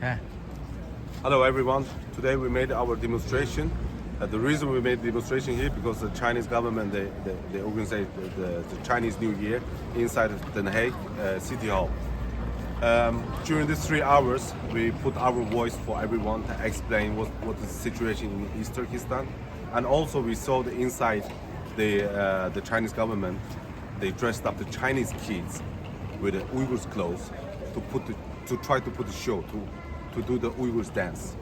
Yeah. Hello everyone. Today we made our demonstration. The reason we made the demonstration here because the Chinese government they organize the Chinese New Year inside of Den Haag City Hall. During these 3 hours, we put our voice for everyone to explain what is the situation in East Turkistan, and also we saw the inside the Chinese government. They dressed up the Chinese kids with the Uyghurs clothes to try to put a show to do the Uyghurs dance.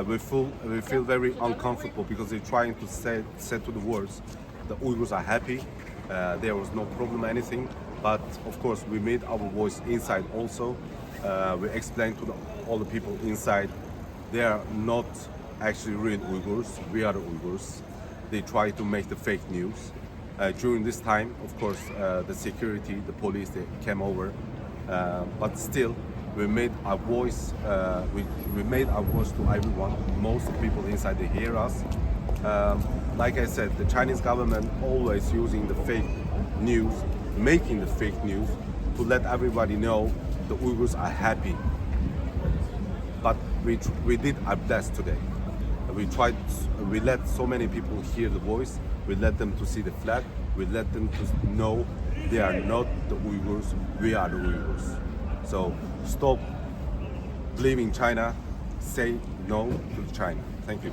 We feel very uncomfortable because they're trying to say to the world the Uyghurs are happy, there was no problem anything, but of course we made our voice inside also. We explained to all the people inside they are not actually real Uyghurs, we are the Uyghurs. They try to make the fake news. During this time, of course, the security, the police, they came over, but still we made our voice. We made our voice to everyone. Most people inside they hear us. Like I said, the Chinese government always using the fake news, making the fake news to let everybody know the Uyghurs are happy. But we did our best today. We let so many people hear the voice. We let them to see the flag. We let them to know they are not the Uyghurs. We are the Uyghurs. So stop blaming China. Say no to China. Thank you.